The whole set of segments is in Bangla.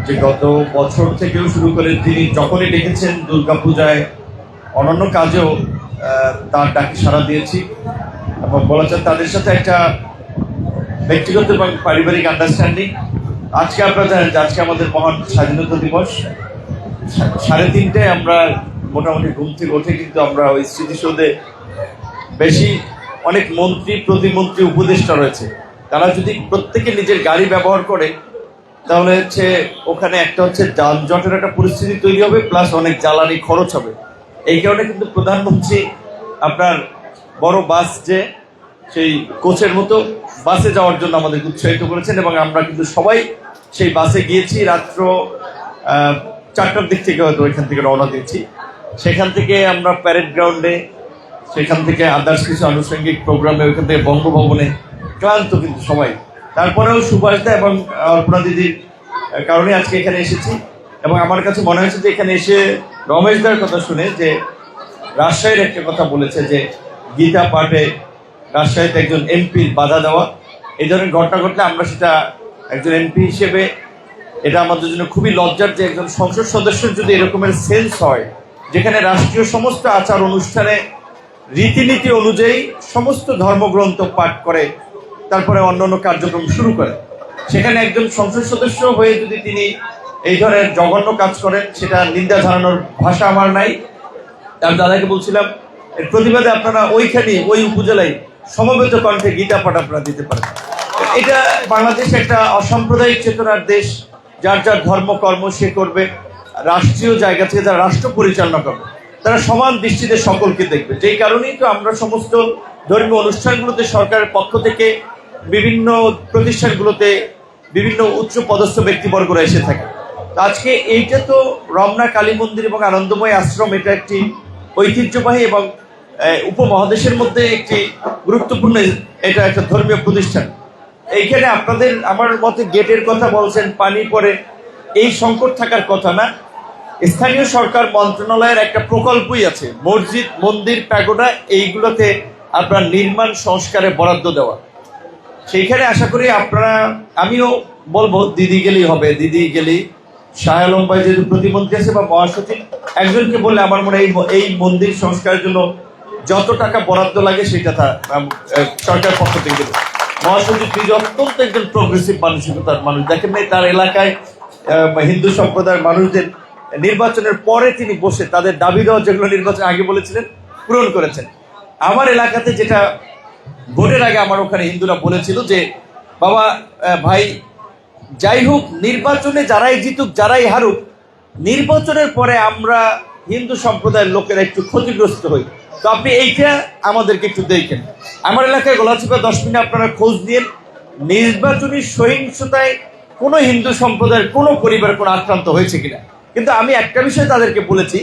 যে গত বছর থেকেও শুরু করে তিনি যখনই ডেকেছেন দুর্গাপূজায় অন্যান্য কাজেও তার ডাকে সাড়া দিয়েছি এবং বলা যায় তাদের সাথে একটা ব্যক্তিগত এবং পারিবারিক আন্ডারস্ট্যান্ডিং। আজকে আপনারা জানেন যে আজকে আমাদের মহান স্বাধীনতা দিবস, 3:30টায় আমরা মোটামুটি ঘুম থেকে উঠে কিন্তু আমরা ওই স্মৃতিসৌধে অনেক মন্ত্রী, প্রতিমন্ত্রী, উপদেষ্টা রয়েছে, তারা যদি প্রত্যেকে নিজের গাড়ি ব্যবহার করে তাহলে ওখানে একটা যানজটের একটা পরিস্থিতি তৈরি হবে, প্লাস অনেক জ্বালানি খরচ হবে। এই কারণে কিন্তু প্রধানমন্ত্রী আপনার বড় বাস যে সেই কোচের মতো বাসে যাওয়ার জন্য আমাদের উৎসাহিত করেছেন এবং আমরা কিন্তু সবাই সেই বাসে গিয়েছি। রাত্র 4টার দিক থেকে হয়তো ওইখান থেকে রওনা দিয়েছি। সেখান থেকে আমরা প্যারেড গ্রাউন্ডে, সেখান থেকে আদার্স কিছু আনুষঙ্গিক প্রোগ্রামে, ওইখান থেকে বঙ্গভবনে ক্লান্ত কিন্তু সবাই। তারপরেও সুভাষদা এবং অর্পণা দিদির কারণে আজকে এখানে এসেছি এবং আমার কাছে মনে হয়েছে যে এখানে এসে রমেশদার কথা শুনে যে রাজশাহীর একটা কথা বলেছে যে গীতা পাঠে রাজশাহীতে একজন এমপির বাধা দেওয়া, এই ধরনের ঘটনা ঘটলে আমরা সেটা একজন এমপি হিসেবে এটা আমাদের জন্য খুবই লজ্জার যে একজন সংসদ সদস্যের যদি এরকমের সেন্স হয় যেখানে রাষ্ট্রীয় সমস্ত আচার অনুষ্ঠানে রীতিনীতি অনুযায়ী সমস্ত ধর্মগ্রন্থ পাঠ করে তারপরে অন্যান্য কার্যক্রম শুরু করে, সেখানে একজন সংসদ সদস্য হয়ে যদি তিনি এই ধরনের জঘন্য কাজ করেন সেটা নিন্দা জানানোর ভাষা আমার নাই। তার দাদাকে বলছিলাম এর প্রতিবাদে আপনারা ওইখানে ওই উপজেলায় সমবেত কণ্ঠে গীতা পাঠ আপনারা দিতে পারেন। এটা বাংলাদেশ একটা অসাম্প্রদায়িক চেতনার দেশ, যার যার ধর্ম কর্ম সে করবে, রাষ্ট্রীয় জায়গা থেকে যারা রাষ্ট্র পরিচালনা করবে তারা সমান দৃষ্টিতে সকলকে দেখবে। যেই কারণেই তো আমরা সমস্ত ধর্মীয় অনুষ্ঠানগুলোতে সরকারের পক্ষ থেকে বিভিন্ন প্রতিষ্ঠানগুলোতে বিভিন্ন উচ্চ পদস্থ ব্যক্তিবর্গরা এসে থাকে। আজকে এইটা তো রমনা কালী মন্দির এবং আনন্দময় আশ্রম, এটা একটি ঐতিহ্যবাহী এবং উপমহাদেশের মধ্যে একটি গুরুত্বপূর্ণ, এটা একটা ধর্মীয় প্রতিষ্ঠান। এইখানে আপনাদের আমার মতে গেটের কথা বলছেন, পানি পড়ে, এই সংকট থাকার কথা না। স্থানীয় সরকার মন্ত্রণালয়ের একটা প্রকল্পই আছে মসজিদ, মন্দির, প্যাগোডা এইগুলোতে আপনার নির্মাণ সংস্কারে বরাদ্দ দেওয়া। সেইখানে আশা করি আপনারা, আমিও বলবো দিদি গেলেই হবে, দিদি গেলেই শাহ আলম ভাই যেহেতু প্রতিমন্ত্রী আছে বা মহাসচিব, একজনকে বললে আমার মনে হয় এই মন্দির সংস্কারের জন্য যত টাকা বরাদ্দ লাগে সেটা সরকারের পক্ষ থেকে দেবে। মহাসচিব নিজে অত্যন্ত একজন প্রগ্রেসিভ মানসিকতার মানুষ, দেখেন নাই তার এলাকায় হিন্দু সম্প্রদায়ের মানুষদের নির্বাচনের পরে তিনি বসে তাদের দাবি দেওয়া যেগুলো নির্বাচন আগে বলেছিলেন পূরণ করেছেন। আমার এলাকাতে যেটা ভোটের আগে আমার ওখানে হিন্দুরা বলেছিল যে বাবা ভাই যাই হোক নির্বাচনে যারাই জিতুক যারাই হারুক, নির্বাচনের পরে আমরা হিন্দু সম্প্রদায়ের লোকেরা একটু ক্ষতিগ্রস্ত হই, তো আপনি এইটা আমাদেরকে একটু দেখেন। আমার এলাকায় গলাচিপা 10 মিনিট আপনারা খোঁজ নিন, নির্বাচনী সহিংসতায় কোনো হিন্দু সম্প্রদায়ের কোনো পরিবার কোনো আক্রান্ত হয়েছে কিনা। কিন্তু আমি একটা বিষয় তাদেরকে বলেছি,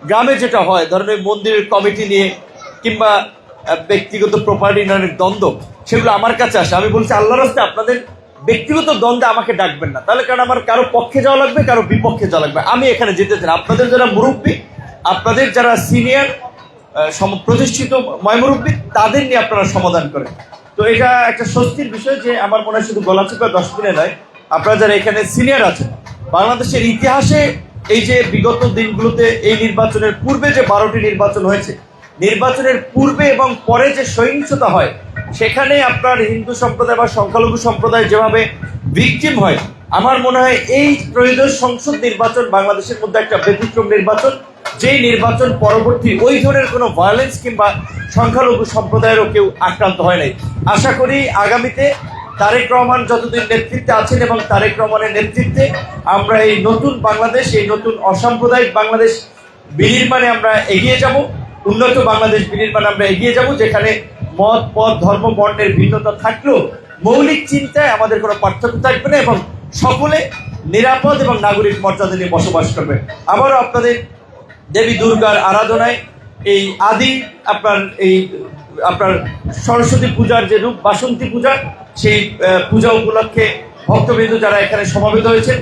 গ্রামে যেটা হয় ধরেন ওই মন্দিরের কমিটি নিয়ে কিংবা ব্যক্তিগত প্রপার্টি নিয়ে দ্বন্দ্ব, সেগুলো আমার কাছে আসে। আমি বলছি আল্লাহর রাস্তায় আপনাদের ব্যক্তিগত দ্বন্দ্বে আমাকে ডাকবেন না, তাহলে কারণ আমার কারো পক্ষে যাওয়া লাগবে, কারো বিপক্ষে যাওয়া লাগবে। আমি এখানে যেতে চাই, আপনাদের যারা মুরব্বী, আপনাদের যারা সিনিয়র প্রতিষ্ঠিত ময়মুরব্বী, তাদের নিয়ে আপনারা সমাধান করেন। তো এটা একটা স্বস্তির বিষয় যে আমার মনে হয় শুধু গলাচিপা 10 দিনে নয়, আপনারা যারা এখানে সিনিয়র আছেন, বাংলাদেশের ইতিহাসে এই যে বিগত দিনগুলোতে এই নির্বাচনের পূর্বে যে 12টি নির্বাচন হয়েছে, নির্বাচনের পূর্বে এবং পরে যে সহিংসতা হয় সেখানে আপনার হিন্দু সম্প্রদায় বা সংখ্যালঘু সম্প্রদায় যেভাবে ভিকটিম হয়, আমার মনে হয় এই ত্রয়োদশ সংসদ নির্বাচন বাংলাদেশের মধ্যে একটা ব্যতিক্রম নির্বাচন, যেই নির্বাচন পরবর্তী ওই ধরনের কোনো ভায়োলেন্স কিংবা সংখ্যালঘু সম্প্রদায়েরও কেউ আক্রান্ত হয় নাই। আশা করি আগামীতে তারেক রহমান যতদিন নেতৃত্বে আছেন এবং তারেক রহমানের নেতৃত্বে আমরা এই নতুন বাংলাদেশ, এই নতুন অসাম্প্রদায়িক বাংলাদেশ বিনির্মাণে আমরা এগিয়ে যাব, উন্নত বাংলাদেশ বিনির্মাণে আমরা এগিয়ে যাব, যেখানে মত, পথ, ধর্ম, বর্ণের ভিন্নতা থাকলেও মৌলিক চিন্তায় আমাদের কোনো পার্থক্য থাকবে না এবং সকলে নিরাপদ এবং নাগরিক মর্যাদা নিয়ে বসবাস করবে। আবারও আপনাদের দেবী দুর্গার আরাধনায় এই আদি আপনার সরস্বতী পূজার যে রূপ বাসন্তী পূজা, সেই পূজা উপলক্ষে ভক্তবৃন্দ যারা এখানে সমবেত হয়েছে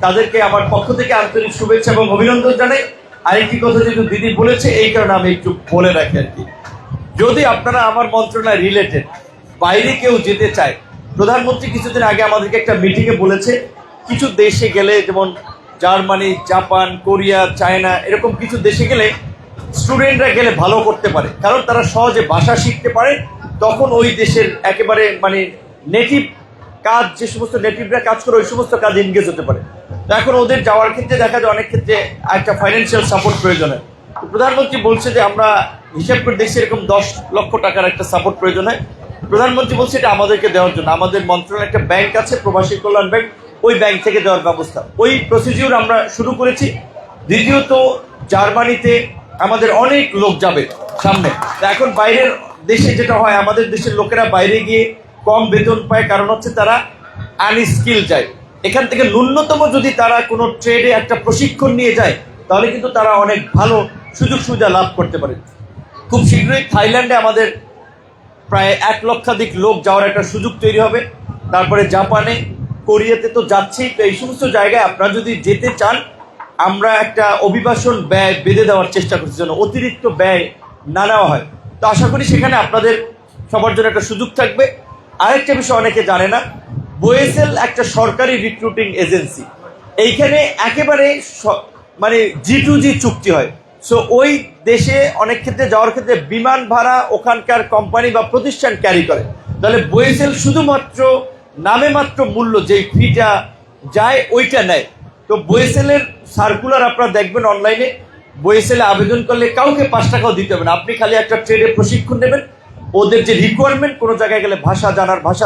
তাদেরকে আমার পক্ষ থেকে আন্তরিক শুভেচ্ছা এবং অভিনন্দন জানাই। আরেকটি কথা যেহেতু দিদি বলেছে এই কারণে আমি একটু বলে রাখি আর কি, যদি আপনারা আমার মন্ত্রণালয় রিলেটেড বাইরে কেউ যেতে চায়, প্রধানমন্ত্রী কিছুদিন আগে আমাদেরকে একটা মিটিংয়ে বলেছে কিছু দেশে গেলে, যেমন জার্মানি, জাপান, কোরিয়া, চায়না, এরকম কিছু দেশে গেলে স্টুডেন্টরা গেলে ভালো করতে পারে, কারণ তারা সহজে ভাষা শিখতে পারে। তখন ওই দেশের একেবারে নেটিভ কাজ, যে সমস্ত নেটিভরা কাজ করে ওই সমস্ত কাজ এনগেজ হতে পারে। তো এখন ওদের যাওয়ার ক্ষেত্রে দেখা যায় অনেক ক্ষেত্রে একটা ফাইন্যান্সিয়াল সাপোর্ট প্রয়োজন হয়। প্রধানমন্ত্রী বলছে যে আমরা হিসাব করে দেখছি এরকম 10 লক্ষ টাকার একটা সাপোর্ট প্রয়োজন হয়। প্রধানমন্ত্রী বলছে এটা আমাদেরকে দেওয়ার জন্য। আমাদের মন্ত্রণালয়ে একটা ব্যাংক আছে, প্রবাসী কল্যাণ ব্যাংক, ওই ব্যাংক থেকে দেওয়ার ব্যবস্থা, ওই প্রসিডিউর আমরা শুরু করেছি। দ্বিতীয়ত, জার্মানিতে আমাদের অনেক লোক যাবে সামনে। এখন বাইরের দেশে যেটা হয়, আমাদের দেশের লোকেরা বাইরে গিয়ে কম বেতন পায়, কারণ হচ্ছে তারা আনস্কিল যায়। এখান থেকে ন্যূনতম যদি তারা কোনো ট্রেডে একটা প্রশিক্ষণ নিয়ে যায়, তাহলে কিন্তু তারা অনেক ভালো সুযোগ সুবিধা লাভ করতে পারে। খুব শীঘ্রই থাইল্যান্ডে আমাদের প্রায় 1 লক্ষাধিক লোক যাওয়ার একটা সুযোগ তৈরি হবে। তারপরে জাপানে, কোরিয়াতে তো যাচ্ছেই। তো এই সমস্ত জায়গায় আপনারা যদি যেতে চান, আমরা একটা অভিবাসন ব্যয় বেঁধে দেওয়ার চেষ্টা করছি যেন অতিরিক্ত ব্যয় না নেওয়া হয়। তো আশা করি সেখানে আপনাদের সবার জন্য একটা সুযোগ থাকবে। আরেকটা বিষয় অনেকে জানে না, বোয়েসেল একটা সরকারি রিক্রুটিং এজেন্সি। এইখানে একেবারে G2G চুক্তি হয়। সো ওই দেশে অনেক ক্ষেত্রে যাওয়ার ক্ষেত্রে বিমান ভাড়া ওখানকার কোম্পানি বা প্রতিষ্ঠান ক্যারি করে। তাহলে বোয়েসেল শুধুমাত্র নামে মাত্র মূল্য, যেই ফিটা যায় ওইটা নেয়। তো বোয়েসেলের সার্কুলার আপনারা দেখবেন অনলাইনে। বোয়েসেলে আবেদন করলে কাউকে 5 টাকাও দিতে হবে না। আপনি খালি একটা ট্রেডে প্রশিক্ষণ নেবেন, ওদের যে রিকোয়ারমেন্ট, কোনো জায়গায় গেলে ভাষা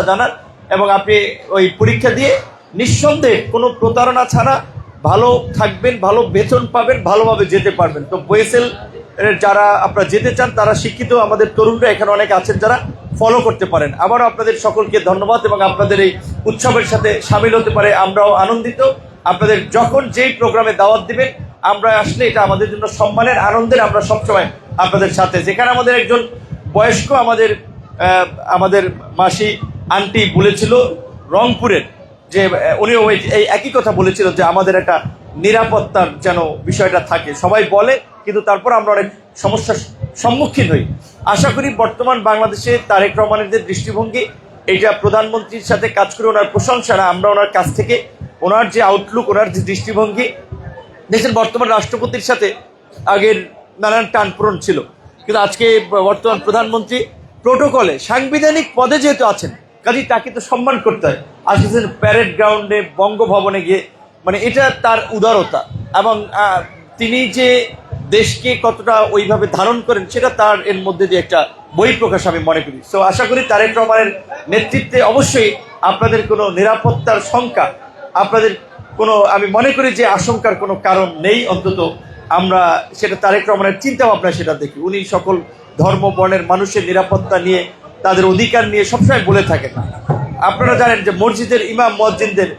জানার, এবং আপনি ওই পরীক্ষা দিয়ে নিঃসন্দেহে কোনো প্রতারণা ছাড়া ভালো থাকবেন, ভালো বেতন পাবেন, ভালোভাবে যেতে পারবেন। তো বোয়েসেল যারা আপনারা যেতে চান, তারা শিক্ষিত আমাদের তরুণরা এখানে অনেক আছেন যারা ফলো করতে পারেন। আবারও আপনাদের সকলকে ধন্যবাদ, এবং আপনাদের এই উৎসবের সাথে সামিল হতে পারে আমরাও আনন্দিত। আপনাদের যখন যেই প্রোগ্রামে দাওয়াত দিবেন, আমরা আসলে এটা আমাদের জন্য সম্মানের, আনন্দের। আমরা সবসময় আপনাদের সাথে। যেখানে আমাদের একজন বয়স্ক আমাদের মাসি আন্টি বলেছিল রংপুরের, যে উনিও এই একই কথা বলেছিল যে আমাদের একটা নিরাপত্তার যেন বিষয়টা থাকে। সবাই বলে, কিন্তু তারপর আমরা অনেক সমস্যার সম্মুখীন হই। আশা করি বর্তমান বাংলাদেশে তারেক রহমানের যে দৃষ্টিভঙ্গি, এটা প্রধানমন্ত্রীর সাথে কাজ করে ওনার প্রশংসা না, আমরা ওনার কাছ থেকে ওনার যে আউটলুক, ওনার যে দৃষ্টিভঙ্গি, দেশের বর্তমান রাষ্ট্রপতির সাথে আগের নানান টানপূরণ ছিল, কিন্তু আজকে বর্তমান প্রধানমন্ত্রী প্রোটোকলে সাংবিধানিক পদে যেহেতু আছেন, কাজেই তাকে তো সম্মান করতে হয়। আসছেন প্যারেড গ্রাউন্ডে, বঙ্গভবনে গিয়ে, এটা তার উদারতা, এবং তিনি যে দেশকে কতটা ওইভাবে ধারণ করেন, সেটা তার এর মধ্যে দিয়ে একটা বহিঃপ্রকাশ আমি মনে করি। সো আশা করি তারেক রহমানের নেতৃত্বে অবশ্যই আপনাদের কোনো নিরাপত্তার শঙ্কা, আপনাদের কোনো, আমি মনে করি যে আশঙ্কার কোনো কারণ নেই। অন্তত আমরা সেটা তারেক রহমানের চিন্তা ভাবনা সেটা দেখি। উনি সকল ধর্ম বর্ণের মানুষের নিরাপত্তা নিয়ে, তাদের অধিকার নিয়ে সবসময় বলে থাকেন। আপনারা জানেন যে মসজিদের ইমাম মুয়াজ্জিনদের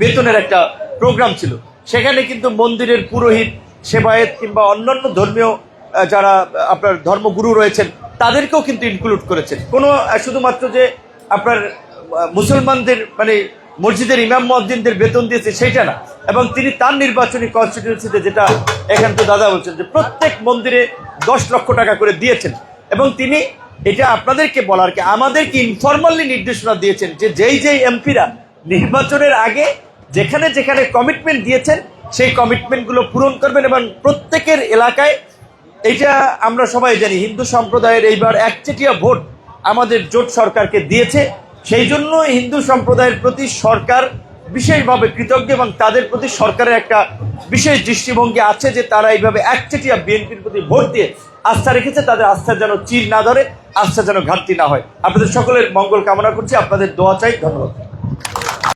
বেতনের একটা প্রোগ্রাম ছিল, সেখানে কিন্তু মন্দিরের পুরোহিত, সেবায়েত কিংবা অন্যান্য ধর্মীয় যারা আপনার ধর্মগুরু রয়েছেন, তাদেরকেও কিন্তু ইনক্লুড করেছেন। কোনো শুধুমাত্র যে আপনার মুসলমানদের মসজিদের ইমাম মুয়াজ্জিনদের বেতন দিয়েছে সেটা না। এবং তিনি তার নির্বাচনী কনস্টিটিউয়েন্সিতে, যেটা এখান তো দাদা বলছেন, যে প্রত্যেক মন্দিরে 10 লক্ষ টাকা করে দিয়েছেন। এবং তিনি এটা আপনাদেরকে বলার কি, আমাদেরকে ইনফরমালি নির্দেশনা দিয়েছেন যে যেই এমপিরা নির্বাচনের আগে যেখানে যেখানে কমিটমেন্ট দিয়েছেন, সেই কমিটমেন্টগুলো পূরণ করবেন। এবং প্রত্যেকের এলাকায়, এটা আমরা সবাই জানি, হিন্দু সম্প্রদায়ের এইবার একচেটিয়া ভোট আমাদের জোট সরকারকে দিয়েছে। সেই জন্য হিন্দু সম্প্রদায়ের প্রতি সরকার বিশেষভাবে কৃতজ্ঞ, এবং তাদের প্রতি সরকারের একটা বিশেষ দৃষ্টিভঙ্গি আছে যে তারা এইভাবে একচেটিয়া বিএনপির প্রতি ভোট দিয়ে আস্থা রেখেছে। তাদের আস্থা যেন চির না ধরে, আস্থা যেন ঘাটতি না হয়। আপনাদের সকলের মঙ্গল কামনা করছি, আপনাদের দোয়া চাই। ধন্যবাদ।